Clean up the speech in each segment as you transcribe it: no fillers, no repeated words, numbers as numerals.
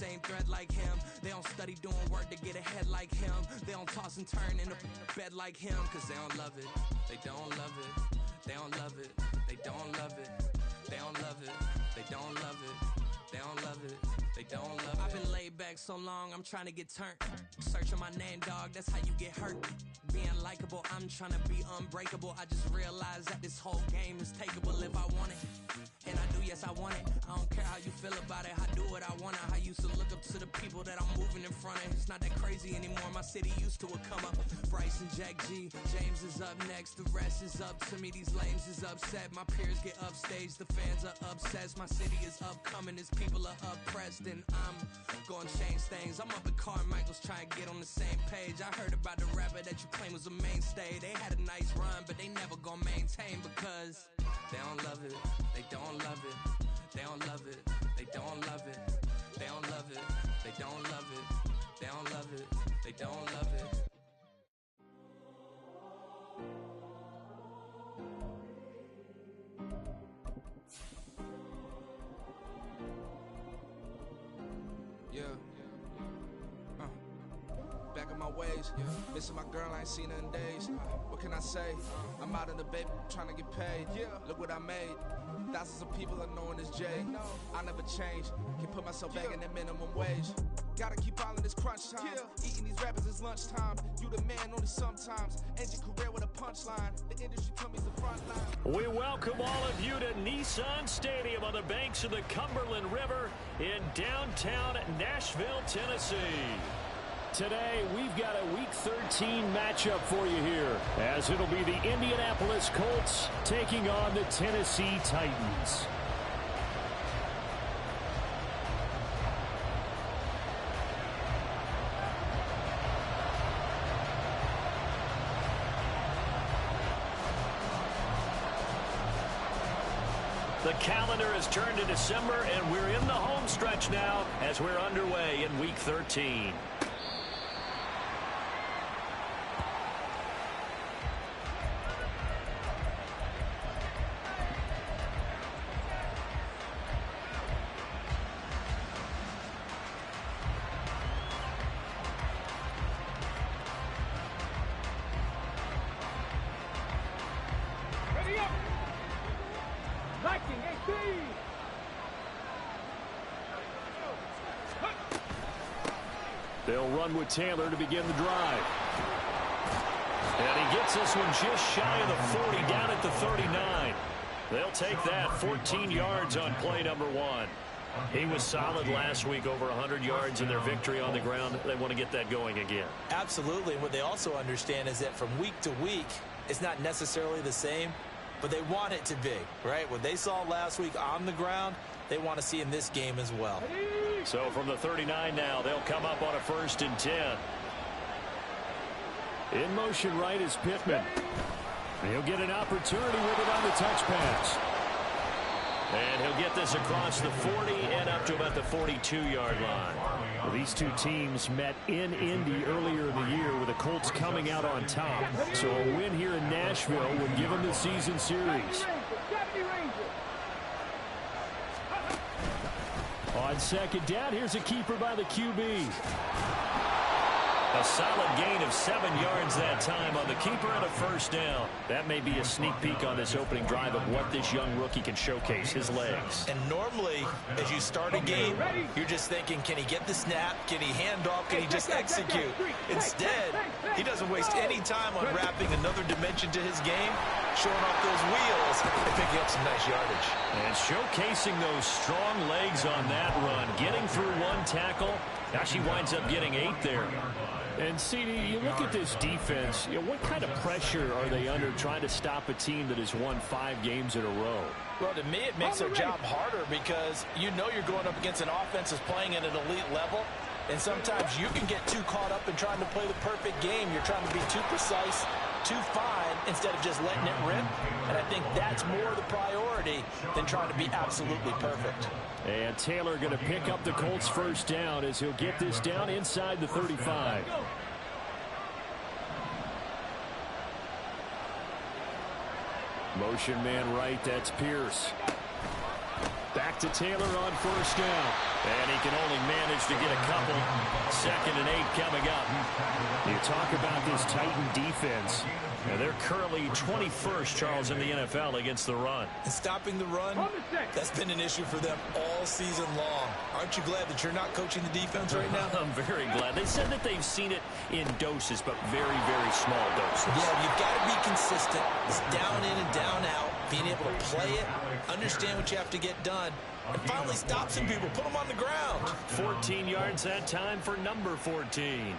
same thread like him. They don't study doing work to get ahead like him. They don't toss and turn in a bed like him. Cause they don't love it, they don't love it. They don't love it, they don't love it. They don't love it, they don't love it. They don't love it, they don't love it. I've been laid back so long, I'm trying to get turned. Searching my name, dog, that's how you get hurt. Being likable, I'm trying to be unbreakable. I just realized that this whole game is takeable if I want it. And I do, yes, I want it. I don't care how you feel about it, I do what I want. I used to look up to the people that I'm moving in front of. It's not that crazy anymore, my city used to it come up. Bryce and Jack G, James is up next. The rest is up to me, these lames is upset. My peers get upstaged, the fans are obsessed. My city is upcoming, as people are oppressed. And I'm gonna change things. I'm up at Carmichael's trying to get on the same page. I heard about the rapper that you claim was a mainstay. They had a nice run, but they never gonna maintain because they don't love it, they don't love it, they don't love it, they don't love it, they don't love it, they don't love it, they don't love it, they don't love it. Yeah. Back in my ways, missing my girl, I ain't seen her in days. What can I say? I'm out in the baby, trying to get paid. Look what I made. Thousands of people are knowing this J. I never change. Can put myself back in the minimum wage. Gotta keep following this crunch time. Eating these rappers is lunchtime. You the man only sometimes. End your career with a punchline. The industry told me the front line. We welcome all of you to Nissan Stadium on the banks of the Cumberland River in downtown Nashville, Tennessee. Today, we've got a Week 13 matchup for you here, as it'll be the Indianapolis Colts taking on the Tennessee Titans. The calendar has turned to December, and we're in the home stretch now as we're underway in Week 13. They'll run with Taylor to begin the drive. And he gets this one just shy of the 40, down at the 39. They'll take that, 14 yards on play number 1. He was solid last week, over 100 yards in their victory on the ground. They want to get that going again. Absolutely. What they also understand is that from week to week, it's not necessarily the same, but they want it to be, right? What they saw last week on the ground, they want to see in this game as well. So from the 39 now, they'll come up on a 1st and 10. In motion right is Pittman. He'll get an opportunity with it on the touch pass. And he'll get this across the 40 and up to about the 42-yard line. Well, these two teams met in Indy earlier in the year with the Colts coming out on top. So a win here in Nashville would give them the season series. On 2nd down, here's a keeper by the QB. A solid gain of 7 yards that time on the keeper and a 1st down. That may be a sneak peek on this opening drive of what this young rookie can showcase, his legs. And normally, as you start a game, you're just thinking, can he get the snap? Can he hand off? Can he just execute? Instead, he doesn't waste any time unwrapping another dimension to his game, showing off those wheels and picking up some nice yardage. And showcasing those strong legs on that run, getting through 1 tackle. Actually winds up getting 8 there. And, CD, you look at this defense, what kind of pressure are they under trying to stop a team that has won 5 games in a row? Well, to me, it makes their job harder because you know you're going up against an offense that's playing at an elite level, and sometimes you can get too caught up in trying to play the perfect game. You're trying to be too precise, too fine, instead of just letting it rip. And I think that's more the priority than trying to be absolutely perfect. And Taylor going to pick up the Colts' 1st down as he'll get this down inside the 35. Motion man right, that's Pierce. Back to Taylor on 1st down. And he can only manage to get a couple. 2nd and 8 coming up. You talk about this Titan defense. Now they're currently 21st, Charles, in the NFL against the run. And stopping the run, that's been an issue for them all season long. Aren't you glad that you're not coaching the defense right now? I'm very glad. They said that they've seen it in doses, but very, very small doses. Yeah, you've got to be consistent. It's down in and down out. Being able to play it, understand what you have to get done, and finally stop some people, put them on the ground. 14 yards that time for number 14.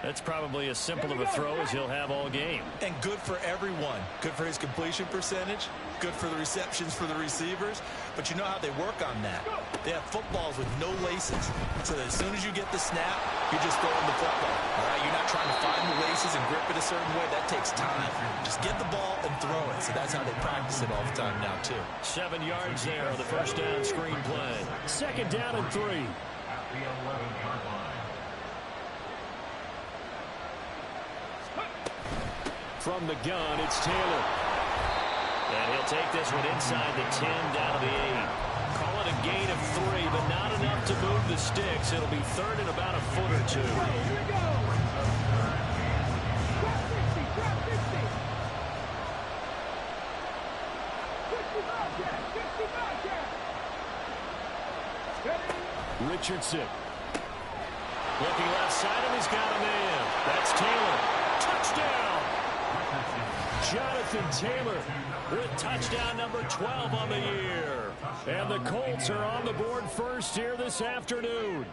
That's probably as simple of a throw as he'll have all game. And good for everyone. Good for his completion percentage. Good for the receptions for the receivers. But you know how they work on that. They have footballs with no laces. So that as soon as you get the snap, you're just throwing the football. All right, you're not trying to find the laces and grip it a certain way. That takes time. Just get the ball and throw it. So that's how they practice it all the time now, too. 7 yards there on the first down screen play. 2nd down and 3. From the gun, it's Taylor. And he'll take this one inside the 10, down to the 8. Call it a gain of 3, but not enough to move the sticks. It'll be 3rd and about a foot or 2. Richardson. Looking left side, and he's got a man. That's Taylor. Touchdown! Jonathan Taylor with touchdown number 12 on the year. And the Colts are on the board first here this afternoon.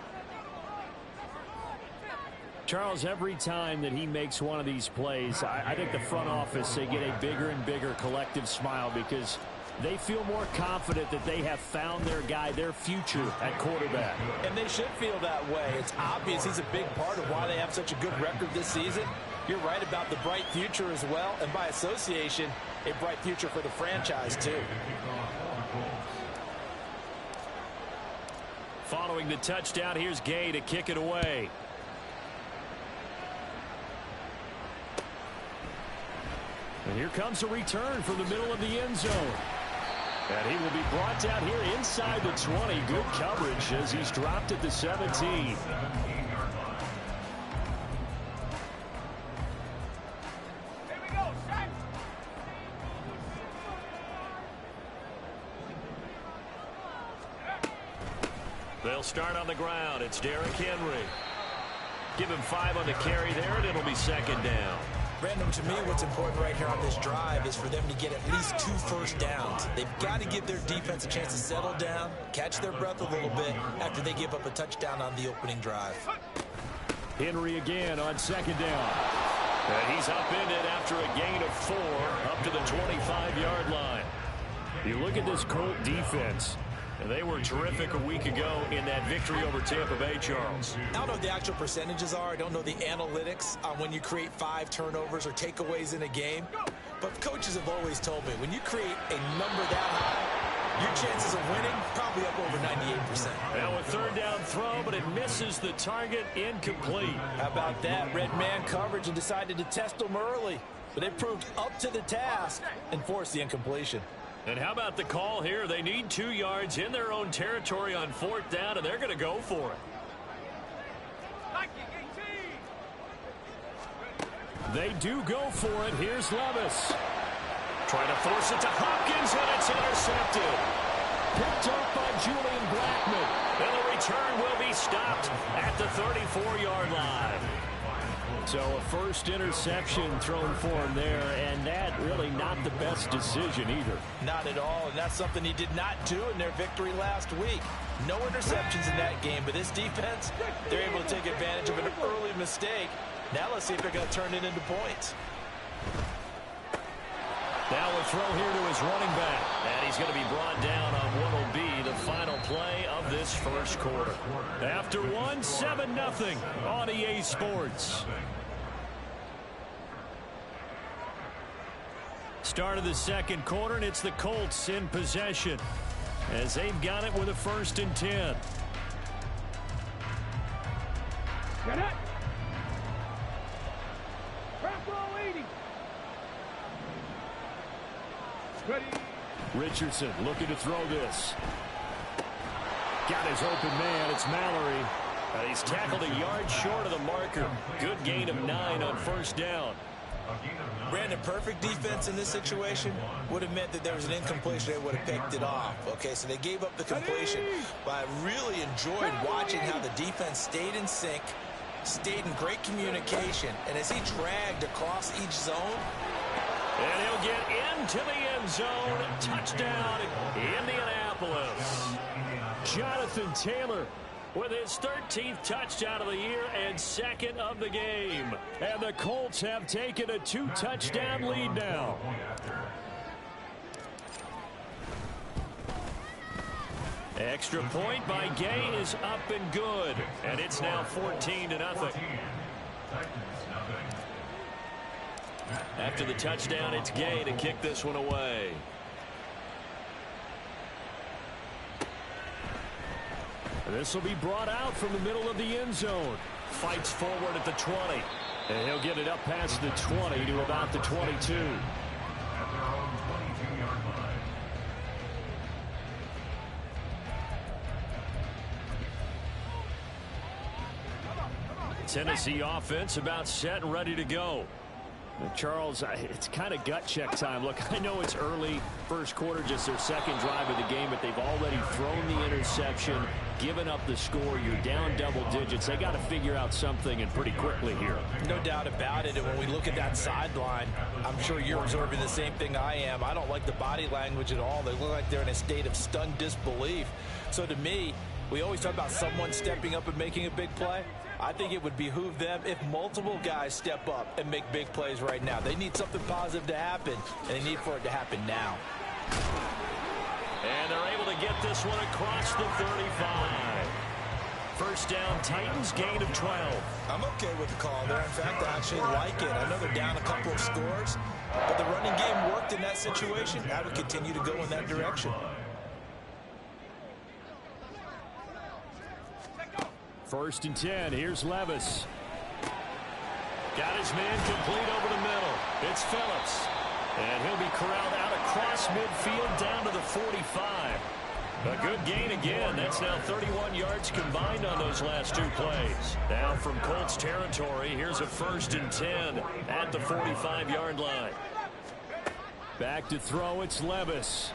Charles, every time that he makes one of these plays, I think the front office, they get a bigger and bigger collective smile because they feel more confident that they have found their guy, their future at quarterback. And they should feel that way. It's obvious he's a big part of why they have such a good record this season. You're right about the bright future as well, and by association, a bright future for the franchise, too. Following the touchdown, here's Gay to kick it away. And here comes a return from the middle of the end zone. And he will be brought down here inside the 20. Good coverage as he's dropped at the 17. They'll start on the ground. It's Derrick Henry. Give him 5 on the carry there, and it'll be 2nd down. Brandon, to me, what's important right here on this drive is for them to get at least 2 first downs. They've got to give their defense a chance to settle down, catch their breath a little bit after they give up a touchdown on the opening drive. Henry again on 2nd down. And he's upended after a gain of 4 up to the 25-yard line. You look at this Colt defense. And they were terrific a week ago in that victory over Tampa Bay, Charles. I don't know what the actual percentages are. I don't know the analytics on when you create 5 turnovers or takeaways in a game. But coaches have always told me, when you create a number that high, your chances of winning probably up over 98%. Now a 3rd down throw, but it misses the target, incomplete. How about that? Red man coverage and decided to test them early. But they proved up to the task and forced the incompletion. And how about the call here? They need 2 yards in their own territory on 4th down, and they're going to go for it. They do go for it. Here's Levis. Trying to force it to Hopkins, and it's intercepted. Picked up by Julian Blackman. And the return will be stopped at the 34-yard line. So a first interception thrown for him there, and that really not the best decision either. Not at all, and that's something he did not do in their victory last week. No interceptions in that game, but this defense, they're able to take advantage of an early mistake. Now let's see if they're going to turn it into points. Now a throw here to his running back, and he's going to be brought down on what will be the final play of this first quarter. After 7-0 on EA Sports. Start of the second quarter, and it's the Colts in possession as they've got it with a 1st and 10. Get it. Crack roll 80. Ready. Richardson looking to throw this. got his open man. It's Mallory. He's tackled a yard short of the marker. Good gain of 9 on first down. Brandon, perfect defense in this situation would have meant that there was an incompletion. They would have picked it off. Okay, so they gave up the completion. But I really enjoyed watching how the defense stayed in sync, stayed in great communication. And as he dragged across each zone. And he'll get into the end zone. Touchdown, Indianapolis. Jonathan Taylor with his 13th touchdown of the year and 2nd of the game. And the Colts have taken a 2-touchdown lead now. Extra point by Gay is up and good. And it's now 14-0. After the touchdown, it's Gay to kick this one away. This will be brought out from the middle of the end zone. Fights forward at the 20. And he'll get it up past the 20 to about the 22. Tennessee offense about set and ready to go. Charles, it's kind of gut check time. Look, I know it's early, first quarter, just their second drive of the game, but they've already thrown the interception, given up the score. You're down double digits. They got to figure out something, and pretty quickly here. No doubt about it. And when we look at that sideline, I'm sure you're observing the same thing I am. I don't like the body language at all. They look like they're in a state of stunned disbelief. So to me, we always talk about someone stepping up and making a big play. I think it would behoove them if multiple guys step up and make big plays right now. They need something positive to happen, and they need for it to happen now. And they're able to get this one across the 35. First down, Titans, gain of 12. I'm okay with the call there. In fact, I actually like it. I know they're down a couple of scores, but the running game worked in that situation. I would continue to go in that direction. First and 10. Here's Levis. Got his man complete over the middle. It's Phillips. And he'll be corralled out across midfield down to the 45. A good gain again. That's now 31 yards combined on those last 2 plays. Now from Colts territory, here's a first and 10 at the 45-yard line. Back to throw, it's Levis.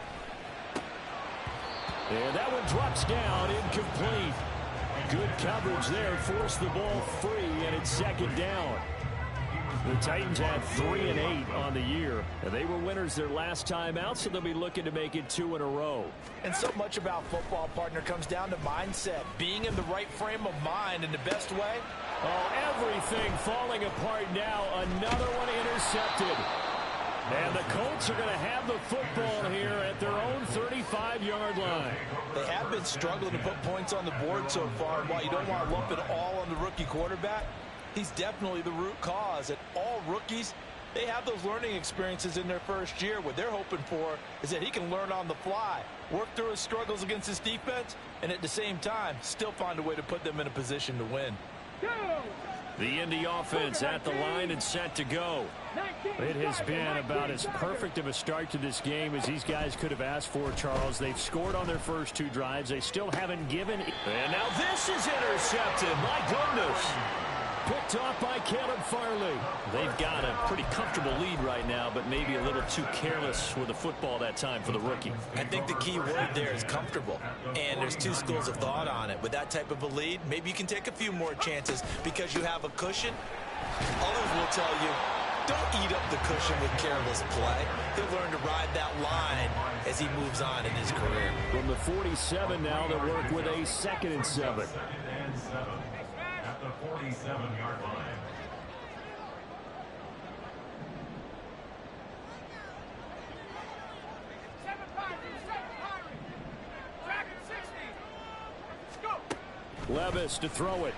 And that one drops down, incomplete. Good coverage there, forced the ball free, and it's second down. The Titans had 3 and 8 on the year, and they were winners their last time out, so they'll be looking to make it 2 in a row. And so much about football, partner, comes down to mindset, being in the right frame of mind in the best way. Oh, everything falling apart now. Another one intercepted. And the Colts are going to have the football here at their own 35-yard line. They have been struggling to put points on the board so far. And while you don't want to lump it all on the rookie quarterback, he's definitely the root cause. And all rookies, they have those learning experiences in their first year. What they're hoping for is that he can learn on the fly, work through his struggles against his defense, and at the same time, still find a way to put them in a position to win. The Indy offense at the line and set to go. It has been about as perfect of a start to this game as these guys could have asked for, Charles. They've scored on their first 2 drives. They still haven't given. And now this is intercepted. My goodness. Picked off by Caleb Farley. They've got a pretty comfortable lead right now, but maybe a little too careless with the football that time for the rookie. I think the key word there is comfortable. And there's 2 schools of thought on it. With that type of a lead, maybe you can take a few more chances because you have a cushion. Others will tell you, don't eat up the cushion with careless play. He'll learn to ride that line as he moves on in his career. From the 47 now, they'll work with a 2nd and 7. At the 47-yard line. Levis to throw it.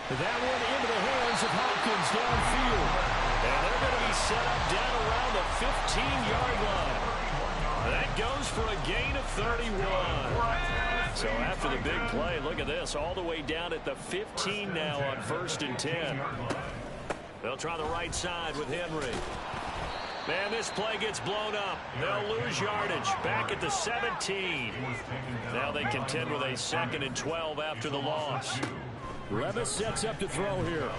That one into the hands of Hopkins downfield. And they're going to be set up down around the 15-yard line. That goes for a gain of 31. So after the big play, look at this, all the way down at the 15 now on 1st and 10. They'll try the right side with Henry. Man, this play gets blown up. They'll lose yardage. Back at the 17. Now they contend with a 2nd and 12 after the loss. Levis sets up to throw here.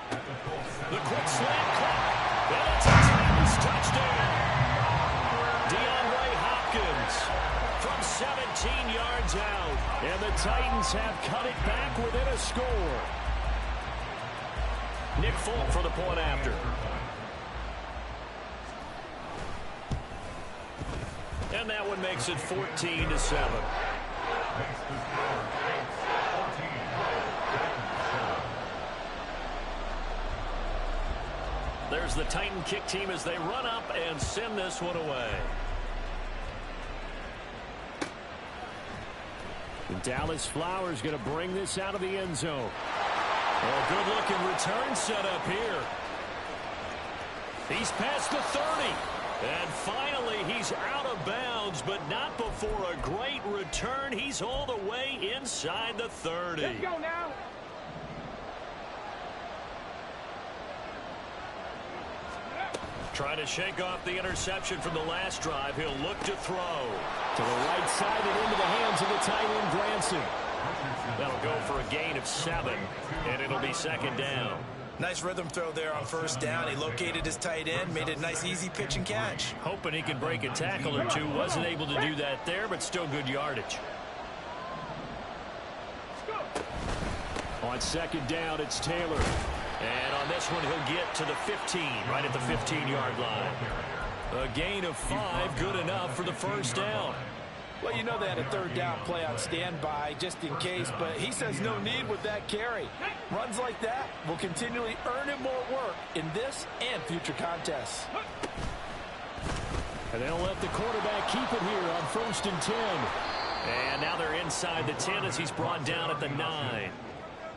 The quick slant clock. And it's a Titans touchdown. DeAndre Hopkins from 17 yards out. And the Titans have cut it back within a score. Nick Folk for the point after. And that one makes it 14-7. There's the Titan kick team as they run up and send this one away. And Dallas Flowers going to bring this out of the end zone. Oh, good-looking return set up here. He's past the 30. And finally, he's out of bounds, but not before a great return. He's all the way inside the 30. Let's go now. Trying to shake off the interception from the last drive. He'll look to throw. To the right side and into the hands of the tight end, Granson. That'll go for a gain of 7, and it'll be 2nd down. Nice rhythm throw there on 1st down. He located his tight end, made it a nice, easy pitch and catch. Hoping he could break a tackle or two. Wasn't able to do that there, but still good yardage. On 2nd down, it's Taylor. And on this one, he'll get to the 15, right at the 15-yard line. A gain of 5, good enough for the 1st down. Well, you know they had a 3rd down play on standby just in case, but he says no need with that carry. Runs like that will continually earn him more work in this and future contests. And they'll let the quarterback keep it here on 1st and 10. And now they're inside the 10 as he's brought down at the 9.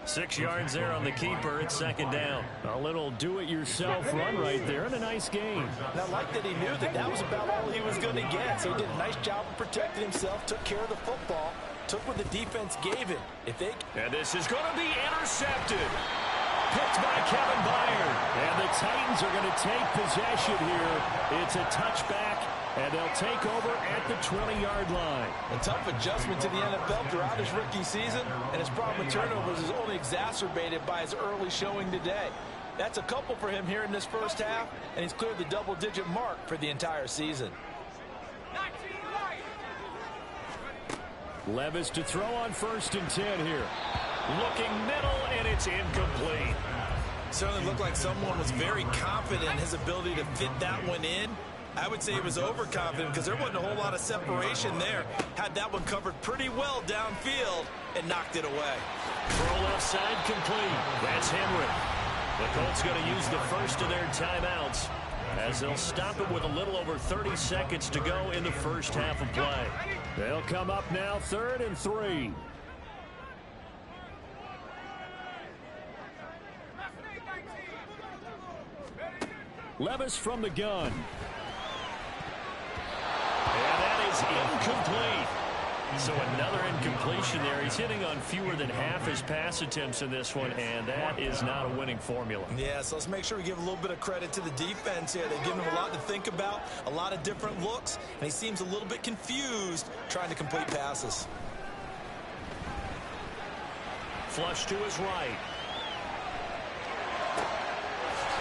6 yards there on the keeper. It's 2nd down. A little do-it-yourself run right there and a nice game. And I like that he knew that that was about all he was going to get. So he did a nice job of protecting himself, took care of the football, took what the defense gave him. And this is going to be intercepted. Picked by Kevin Byard. And the Titans are going to take possession here. It's a touchback, and they'll take over at the 20-yard line. A tough adjustment to the NFL throughout his rookie season, and his problem with turnovers is only exacerbated by his early showing today. That's a couple for him here in this 1st half, and he's cleared the double-digit mark for the entire season. Levis to throw on 1st and 10 here. Looking middle, and it's incomplete. Certainly looked like someone was very confident in his ability to fit that one in. I would say he was overconfident because there wasn't a whole lot of separation there. Had that one covered pretty well downfield and knocked it away. Throw left side complete. That's Henry. The Colts going to use the first of their timeouts as they'll stop it with a little over 30 seconds to go in the 1st half of play. They'll come up now 3rd and 3. Levis from the gun. And that is incomplete. So another incompletion there. He's hitting on fewer than half his pass attempts in this one, and that is not a winning formula. Yeah, so let's make sure we give a little bit of credit to the defense here. They've given him a lot to think about, a lot of different looks, and he seems a little bit confused trying to complete passes. Flush to his right.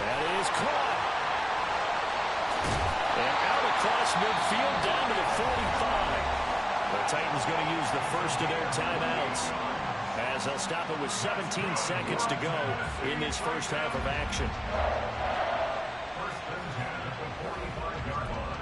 That is caught. And out across midfield down to the 45. The Titans going to use the first of their timeouts as they'll stop it with 17 seconds to go in this 1st half of action. First and 10 at the 45-yard line.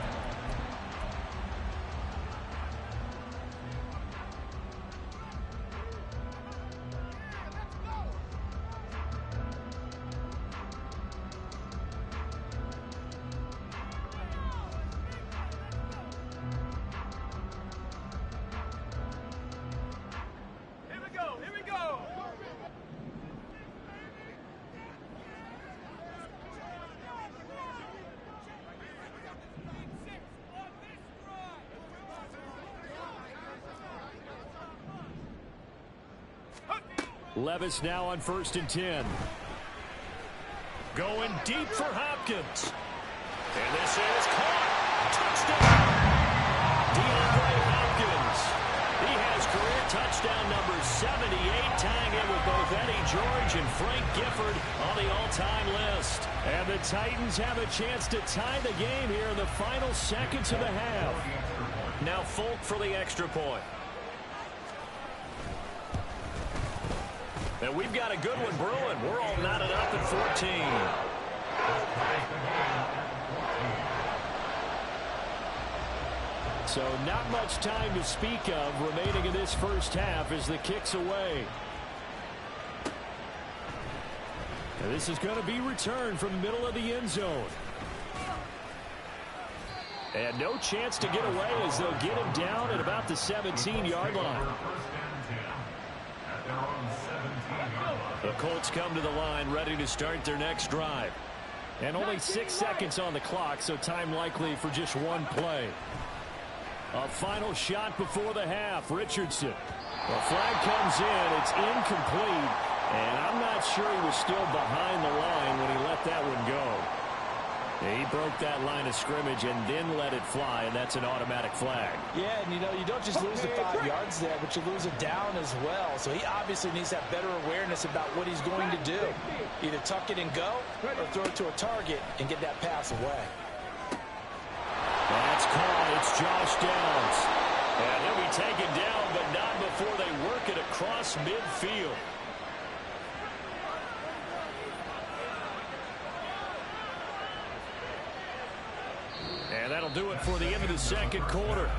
Levis now on 1st and 10. Going deep for Hopkins. And this is caught. Touchdown. DeAndre Hopkins. He has career touchdown number 78, tying it with both Eddie George and Frank Gifford on the all-time list. And the Titans have a chance to tie the game here in the final seconds of the half. Now Folk for the extra point. And we've got a good one brewing. We're all knotted up at 14. So not much time to speak of remaining in this first half as the kick's away. And this is going to be returned from the middle of the end zone. And no chance to get away as they'll get him down at about the 17-yard line. The Colts come to the line ready to start their next drive. And only 6 seconds on the clock, so time likely for just one play. A final shot before the half. Richardson. The flag comes in. It's incomplete. And I'm not sure he was still behind the line when he let that one go. He broke that line of scrimmage and then let it fly, and that's an automatic flag. Yeah, and you don't just lose the 5 yards there, but you lose it down as well. So he obviously needs to have better awareness about what he's going to do. Either tuck it and go or throw it to a target and get that pass away. That's caught. It's Josh Downs. And he'll be taken down, but not before they work it across midfield. And that'll do it for the end of the second quarter.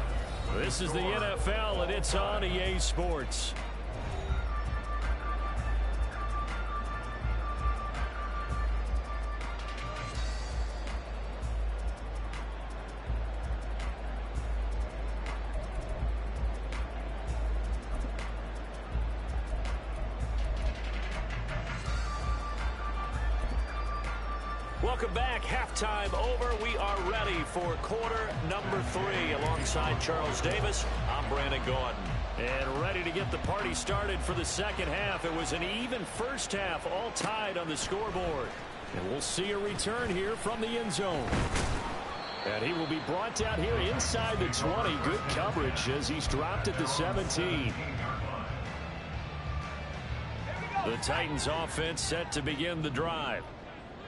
This is the NFL, and it's on EA Sports. Welcome back. Halftime over. We are ready for quarter number 3. Alongside Charles Davis, I'm Brandon Gordon. And ready to get the party started for the second half. It was an even first half, all tied on the scoreboard. And we'll see a return here from the end zone. And he will be brought down here inside the 20. Good coverage as he's dropped at the 17. The Titans offense set to begin the drive.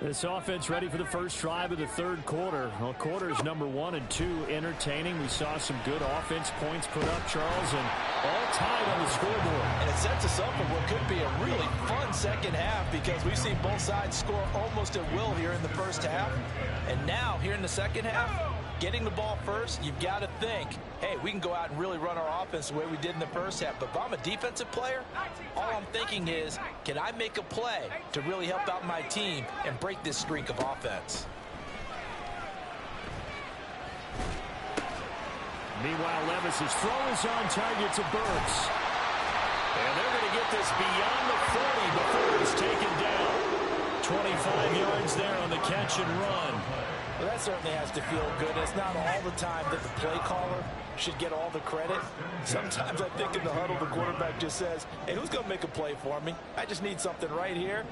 This offense ready for the first drive of the third quarter. Well, quarters number 1 and 2 entertaining. We saw some good offense points put up, Charles, and all tied on the scoreboard. And it sets us up for what could be a really fun second half because we've seen both sides score almost at will here in the first half. And now, here in the second half, getting the ball first, you've got to think, hey, we can go out and really run our offense the way we did in the first half. But if I'm a defensive player, all I'm thinking is, can I make a play to really help out my team and break this streak of offense? Meanwhile, Levis's throw is on target to Burks. And they're going to get this beyond the 40 before it's taken down. 25 yards there on the catch and run. Well, that certainly has to feel good. It's not all the time that the play caller should get all the credit. Sometimes I think in the huddle, the quarterback just says, hey, who's going to make a play for me? I just need something right here.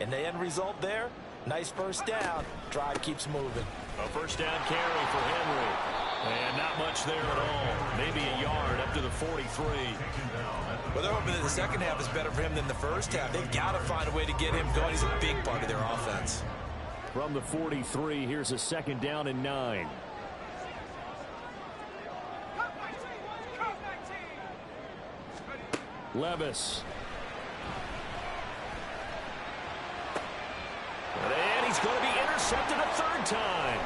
And the end result there, nice first down. Drive keeps moving. A first down carry for Henry. And not much there at all. Maybe a yard up to the 43. Well, they're hoping that the second half is better for him than the first half. They've got to find a way to get him going. He's a big part of their offense. From the 43, here's a second down and 9. Levis. And he's going to be intercepted a third time.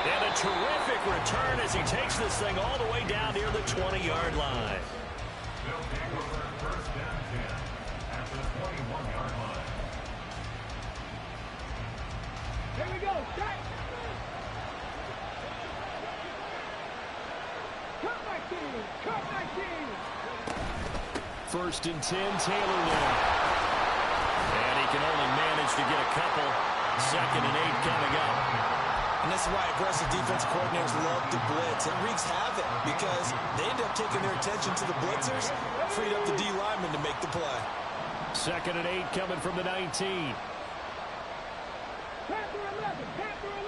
And a terrific return as he takes this thing all the way down near the 20-yard line. Here we go. Cut my team. Cut my team. First and 10, Taylor now. And he can only manage to get a couple. 2nd and 8 coming up. And that's why aggressive defensive coordinators love the blitz. It wreaks havoc because they end up taking their attention to the blitzers, freed up the D lineman to make the play. 2nd and 8 coming from the 19. Chapter 11, chapter 11.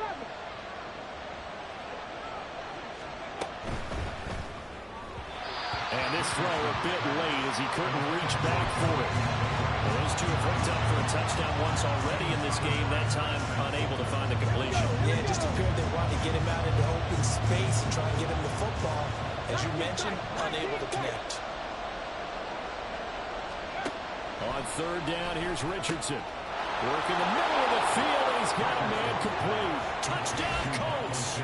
And this throw a bit late as he couldn't reach back for it. Well, those two have hooked up for a touchdown once already in this game. That time unable to find the completion. Yeah, it just appeared they wanted to get him out into open space and try and get him the football. As you mentioned, unable to connect. On 3rd down, here's Richardson. Work in the middle of the field, and he's got a man complete. Touchdown, Colts!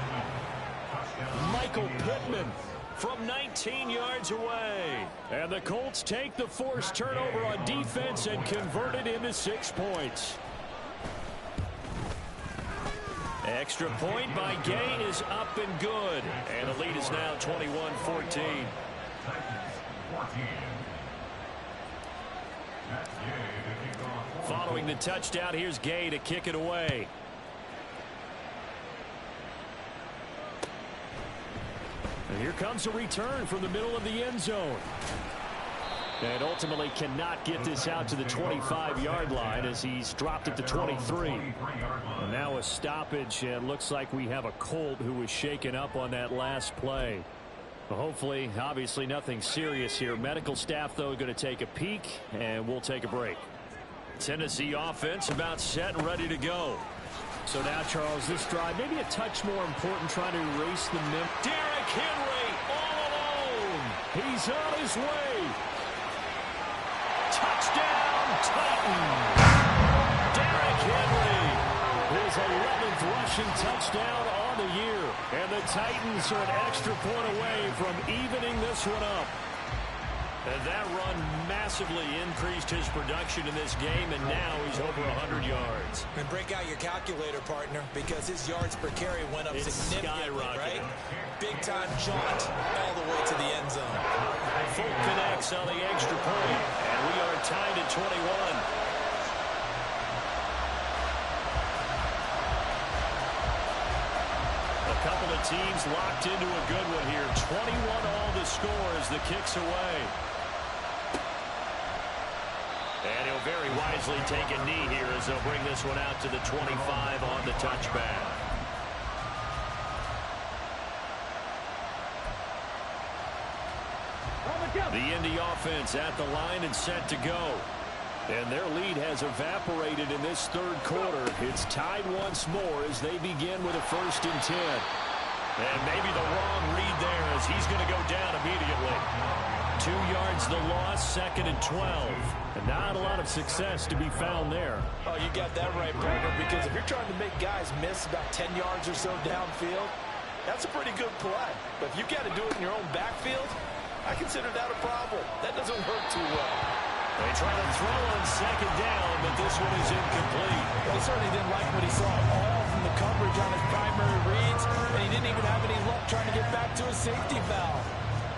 Michael Pittman from 19 yards away. And the Colts take the forced turnover on defense and convert it into 6 points. Extra point by Gay is up and good. And the lead is now 21-14. Following the touchdown, here's Gay to kick it away. And here comes a return from the middle of the end zone. And ultimately cannot get this out to the 25-yard line as he's dropped at the 23. And now a stoppage, and looks like we have a Colt who was shaken up on that last play. Well, hopefully, obviously nothing serious here. Medical staff, though, going to take a peek, and we'll take a break. Tennessee offense about set and ready to go. So now, Charles, this drive maybe a touch more important, trying to erase the Derrick Henry all alone. He's on his way. Touchdown, Titans. Derrick Henry, his 11th rushing touchdown on the year. And the Titans are an extra point away from evening this one up. And that run massively increased his production in this game, and now he's over 100 yards. And break out your calculator, partner, because his yards per carry went up significantly, right? Big-time jaunt all the way to the end zone. Full connects on the extra point, and we are tied at 21. A couple of teams locked into a good one here. 21 all the score as the kick's away. And he'll very wisely take a knee here as they'll bring this one out to the 25 on the touchback. The Indy offense at the line and set to go. And their lead has evaporated in this 3rd quarter. It's tied once more as they begin with a 1st and 10. And maybe the wrong read there as he's going to go down immediately. 2 yards the loss, 2nd and 12. And not a lot of success to be found there. Oh, you got that right, partner, because if you're trying to make guys miss about 10 yards or so downfield, that's a pretty good play. But if you got to do it in your own backfield, I consider that a problem. That doesn't work too well. They try to throw on 2nd down, but this one is incomplete. Well, he certainly didn't like what he saw all from the coverage on his primary reads, and he didn't even have any luck trying to get back to his safety valve.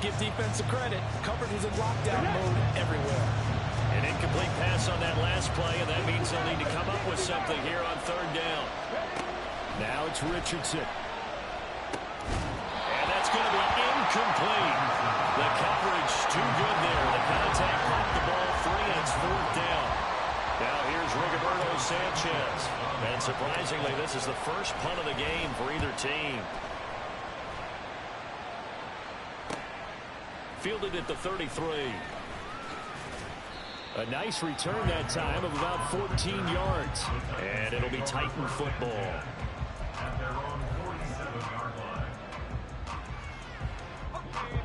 Give defensive credit. Coverage was in lockdown mode everywhere. An incomplete pass on that last play, and that means they'll need to come up with something here on 3rd down. Now it's Richardson. And that's going to be incomplete. The coverage too good there. The contact caught the ball free, and it's 4th down. Now here's Rigoberto Sanchez. And surprisingly, this is the first punt of the game for either team. Fielded at the 33. A nice return that time of about 14 yards. And it'll be Titan football.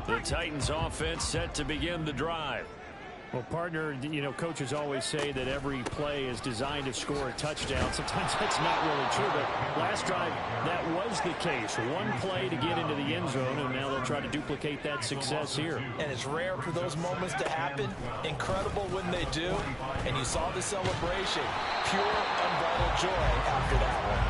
The Titans offense set to begin the drive. Well, partner, you know, coaches always say that every play is designed to score a touchdown. Sometimes that's not really true, but last drive, that was the case. One play to get into the end zone, and now they'll try to duplicate that success here. And it's rare for those moments to happen. Incredible when they do. And you saw the celebration. Pure, unbridled joy after that one.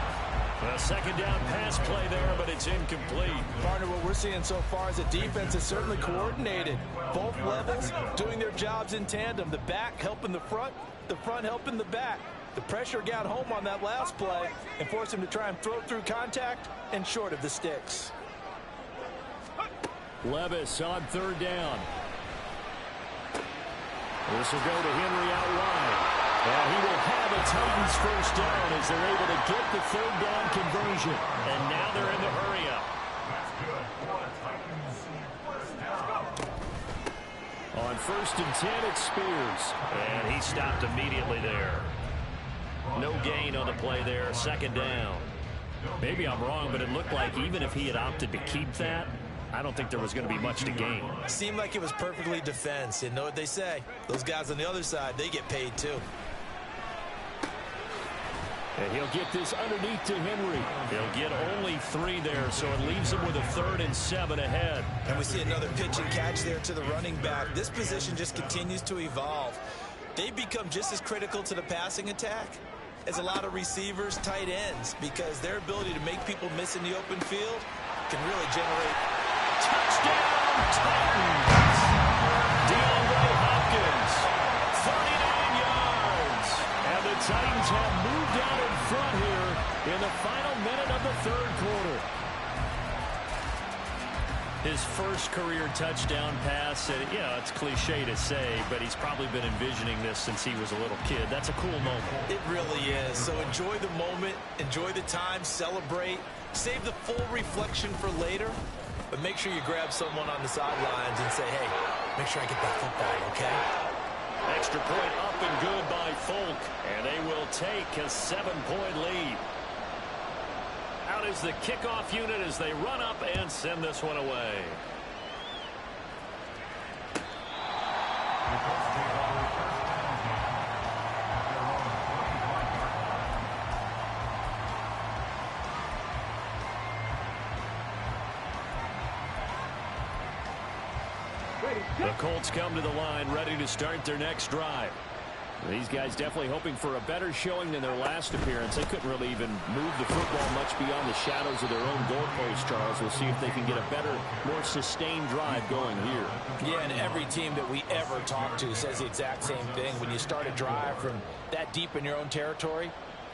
A 2nd down pass play there, but it's incomplete. Partner, what we're seeing so far is a defense is certainly coordinated. Both levels doing their jobs in tandem. The back helping the front helping the back. The pressure got home on that last play and forced him to try and throw through contact and short of the sticks. Levis on 3rd down. This will go to Henry out wide. And he will have a Titans first down as they're able to get the third down conversion. And now they're in the hurry-up. That's good for the Titans. First down. On 1st and 10, it's Spears. And he stopped immediately there. No gain on the play there. Second down. Maybe I'm wrong, but it looked like even if he had opted to keep that, I don't think there was going to be much to gain. Seemed like it was perfectly defense. You know what they say. Those guys on the other side, they get paid too. And he'll get this underneath to Henry. He'll get only 3 there, so it leaves him with a 3rd and 7 ahead. And we see another pitch and catch there to the running back. This position just continues to evolve. They become just as critical to the passing attack as a lot of receivers, tight ends, because their ability to make people miss in the open field can really generate. Touchdown, Titans! DeAndre Hopkins, 39 yards. And the Titans have moved out in front here in the final minute of the 3rd quarter. His first career touchdown pass, and it's cliche to say, but he's probably been envisioning this since he was a little kid. That's a cool moment. It really is. So enjoy the moment, enjoy the time, celebrate, save the full reflection for later, but make sure you grab someone on the sidelines and say, hey, make sure I get that football, okay? Extra point up and good by Folk, and they will take a 7-point lead. Out is the kickoff unit as they run up and send this one away. The Colts come to the line ready to start their next drive. These guys definitely hoping for a better showing than their last appearance. They couldn't really even move the football much beyond the shadows of their own goalposts, Charles. We'll see if they can get a better, more sustained drive going here. Yeah, and every team that we ever talk to says the exact same thing. When you start a drive from that deep in your own territory,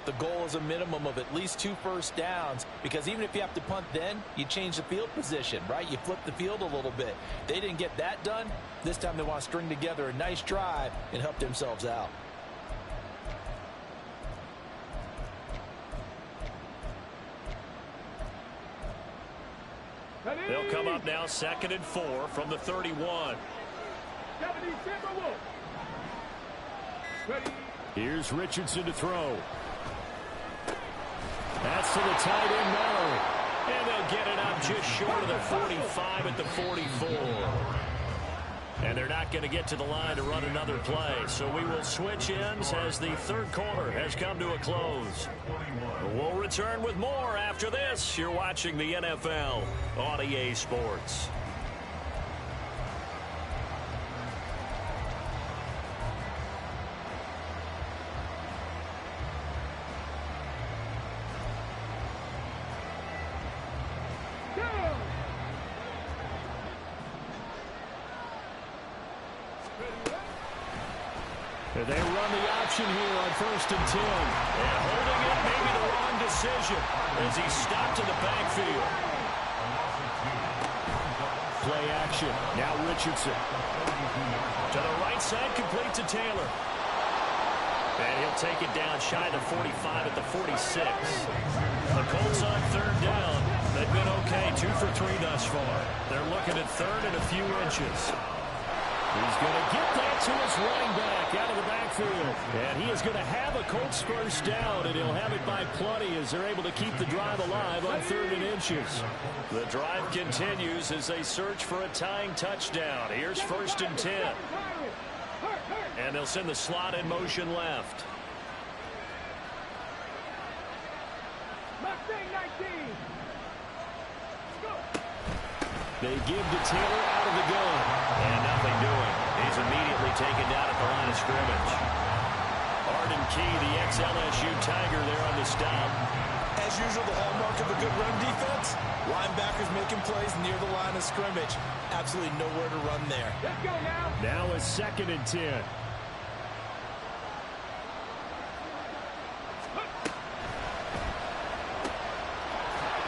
the goal is a minimum of at least 2 first downs, because even if you have to punt then, you change the field position, right? You flip the field a little bit. They didn't get that done. This time they want to string together a nice drive and help themselves out. They'll come up now 2nd and 4 from the 31. Here's Richardson to throw. That's to the tight end, Mallory. And they'll get it up just short of the 45 at the 44. And they're not going to get to the line to run another play. So we will switch ends as the 3rd quarter has come to a close. We'll return with more after this. You're watching the NFL on EA Sports. They run the option here on 1st and 10. And holding it may be the wrong decision as he stopped in the backfield. Play action. Now Richardson. To the right side, complete to Taylor. And he'll take it down shy of the 45 at the 46. The Colts on 3rd down. They've been okay, 2 for 3 thus far. They're looking at 3rd and a few inches. He's going to get that to his running back out of the backfield. And he is going to have a Colts first down, and he'll have it by plenty as they're able to keep the drive alive on 3rd and inches. The drive continues as they search for a tying touchdown. Here's 1st and 10. And they'll send the slot in motion left. They give to Taylor out of the gun. And nothing doing. He's immediately taken down at the line of scrimmage. Arden Key, the ex-LSU Tiger, there on the stop. As usual, the hallmark of a good run defense, linebackers making plays near the line of scrimmage. Absolutely nowhere to run there. Let's go now. Now it's 2nd and 10.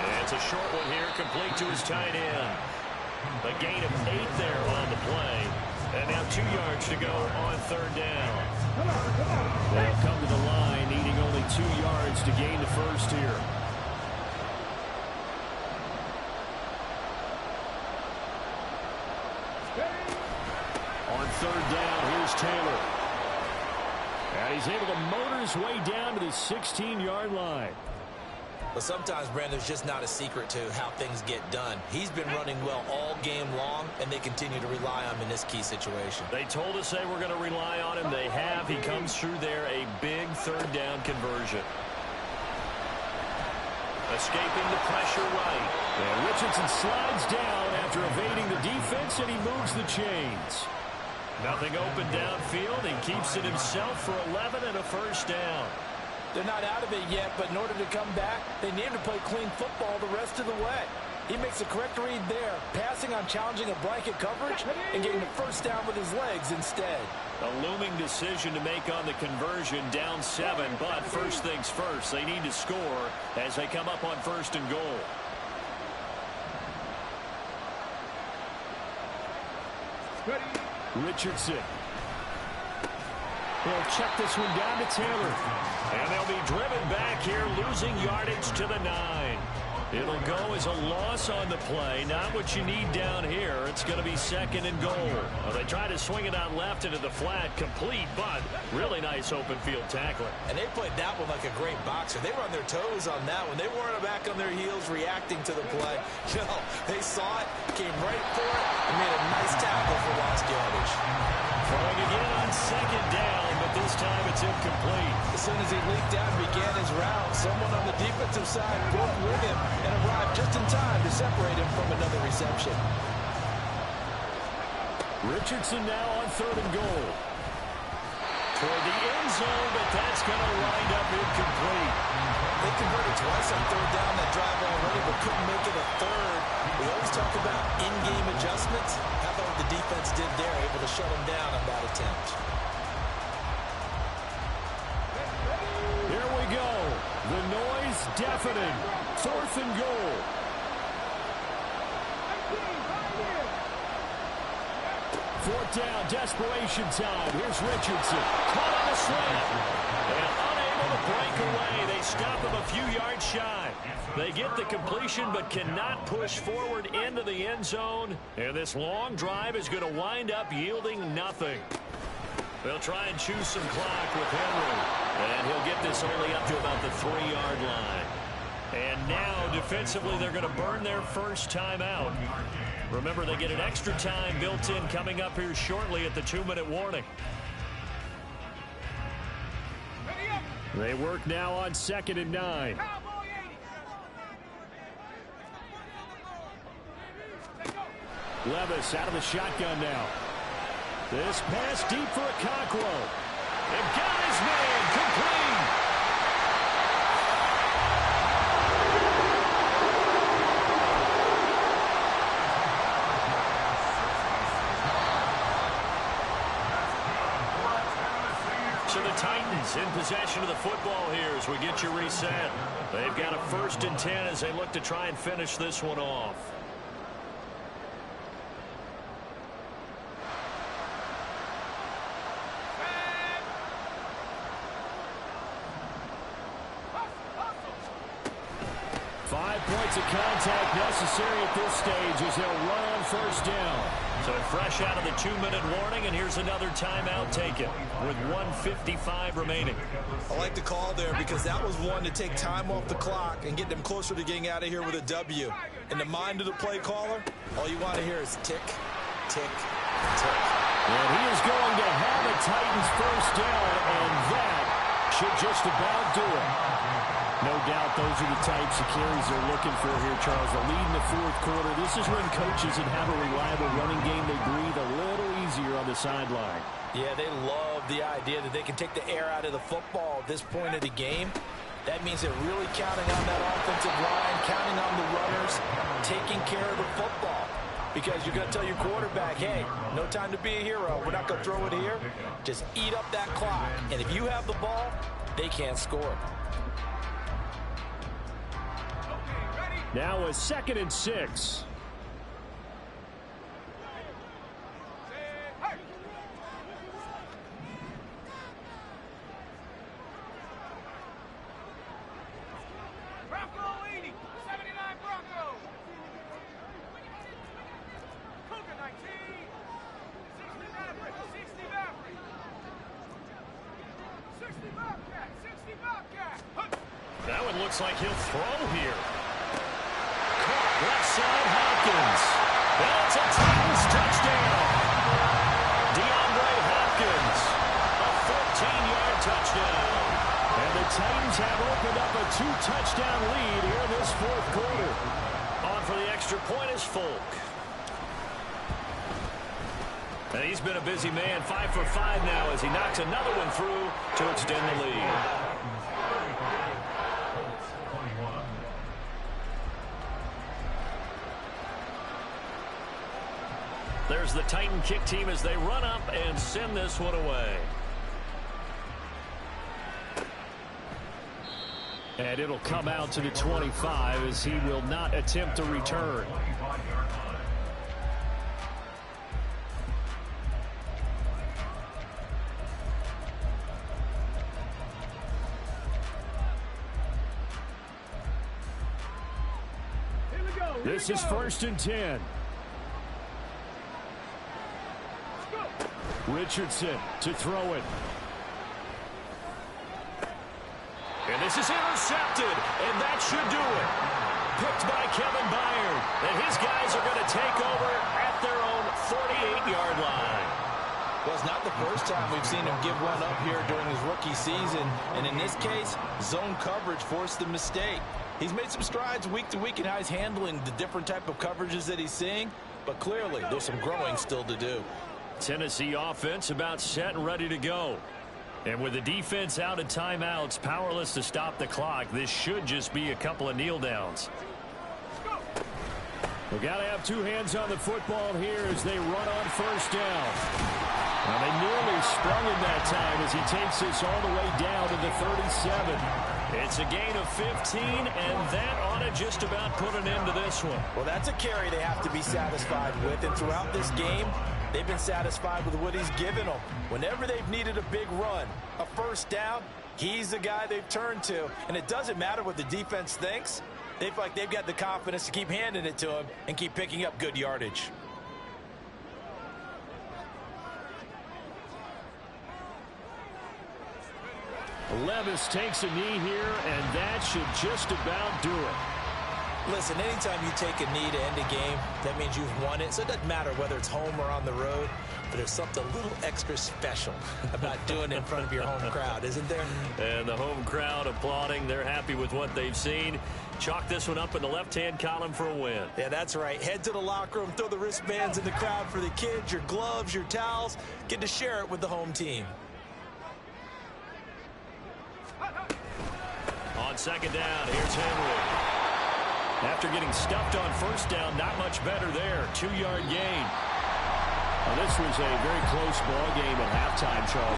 And it's a short one here, complete to his tight end. A gain of 8 there on the play. And now 2 yards to go on 3rd down. They'll come to the line, needing only 2 yards to gain the first here. On 3rd down, here's Taylor. And he's able to motor his way down to the 16-yard line. But sometimes, Brandon, there's just not a secret to how things get done. He's been running well all game long, and they continue to rely on him in this key situation. They told us they were going to rely on him. They have. He comes through there, a big 3rd down conversion. Escaping the pressure right. And Richardson slides down after evading the defense, and he moves the chains. Nothing open downfield. He keeps it himself for 11 and a 1st down. They're not out of it yet, but in order to come back, they need to play clean football the rest of the way. He makes a correct read there, passing on challenging a blanket coverage and getting the 1st down with his legs instead. A looming decision to make on the conversion, down 7, but first things first, they need to score as they come up on 1st and goal. Richardson. He'll check this one down to Taylor. And they'll be driven back here, losing yardage to the 9. It'll go as a loss on the play. Not what you need down here. It's going to be 2nd and goal. Well, they try to swing it out left into the flat, complete, but really nice open field tackling. And they played that one like a great boxer. They were on their toes on that one. They weren't back on their heels reacting to the play. No, they saw it, came right for it, and made a nice tackle for lost yardage. Throwing again on 2nd down, but this time it's incomplete. As soon as he leaped down and began his round, someone on the defensive side broke with him and arrived just in time to separate him from another reception. Richardson now on 3rd and goal. Toward the end zone, but that's going to wind up incomplete. They converted twice on 3rd down that drive already, but couldn't make it a 3rd. We always talk about in-game adjustments. How about what the defense did there, able to shut them down on that attempt. Here we go. The noise deafening. 4th and goal. Fourth down, desperation time. Here's Richardson. Caught on the slant. And unable to break away. They stop him a few yards shy. They get the completion but cannot push forward into the end zone. And this long drive is going to wind up yielding nothing. They'll try and choose some clock with Henry. And he'll get this only up to about the 3-yard line. And now, defensively, they're going to burn their first timeout. Remember, they get an extra time built in coming up here shortly at the 2-minute warning. They work now on 2nd and 9. Levis out of the shotgun now. This pass deep for a Cockrell. And got his man complete. So the Titans in possession of the football here as we get you reset. They've got a 1st and 10 as they look to try and finish this one off. Of contact necessary at this stage as they'll run on 1st down. So fresh out of the 2-minute warning, and here's another timeout taken with 1:55 remaining. I like the call there because that was one to take time off the clock and get them closer to getting out of here with a W. In the mind of the play caller, all you want to hear is tick, tick, tick. And he is going to have a Titans 1st down, and that should just about do it. No doubt those are the types of carries they're looking for here, Charles. The lead in the 4th quarter. This is when coaches that have a reliable running game, they breathe a little easier on the sideline. Yeah, they love the idea that they can take the air out of the football at this point of the game. That means they're really counting on that offensive line, counting on the runners, taking care of the football. Because you're going to tell your quarterback, hey, no time to be a hero. We're not going to throw it here. Just eat up that clock. And if you have the ball, they can't score. Now a 2nd and 6. looks like he'll throw here. Caught left side, Hopkins. And it's a Titans touchdown. DeAndre Hopkins, a 14-yard touchdown. And the Titans have opened up a 2-touchdown lead here in this fourth quarter. On for the extra point is Folk. And he's been a busy man, 5 for 5 now as he knocks another one through to extend the lead. There's the Titan kick team as they run up and send this one away. And it'll come out to the 25 as he will not attempt to return. This is 1st and 10. Richardson to throw it. And this is intercepted, and that should do it. Picked by Kevin Byard, and his guys are going to take over at their own 48-yard line. Well, it's not the first time we've seen him give one up here during his rookie season, and in this case, zone coverage forced the mistake. He's made some strides week to week in how he's handling the different type of coverages that he's seeing, but clearly there's some growing still to do. Tennessee offense about set and ready to go. And with the defense out of timeouts, powerless to stop the clock, this should just be a couple of kneel downs. We've got to have two hands on the football here as they run on 1st down. Now they nearly sprung him that time as he takes this all the way down to the 37. It's a gain of 15, and that ought to just about put an end to this one. Well, that's a carry they have to be satisfied with, and throughout this game, they've been satisfied with what he's given them. Whenever they've needed a big run, a 1st down, he's the guy they've turned to. And it doesn't matter what the defense thinks. They feel like they've got the confidence to keep handing it to him and keep picking up good yardage. Levis takes a knee here, and that should just about do it. Listen, anytime you take a knee to end a game, that means you've won it. So it doesn't matter whether it's home or on the road, but there's something a little extra special about doing it in front of your home crowd, isn't there? And the home crowd applauding. They're happy with what they've seen. Chalk this one up in the left-hand column for a win. Yeah, that's right. Head to the locker room, throw the wristbands in the crowd for the kids, your gloves, your towels. Get to share it with the home team. On 2nd down, here's Henry. After getting stuffed on 1st down, not much better there. 2-yard gain. Well, this was a very close ball game at halftime, Charles.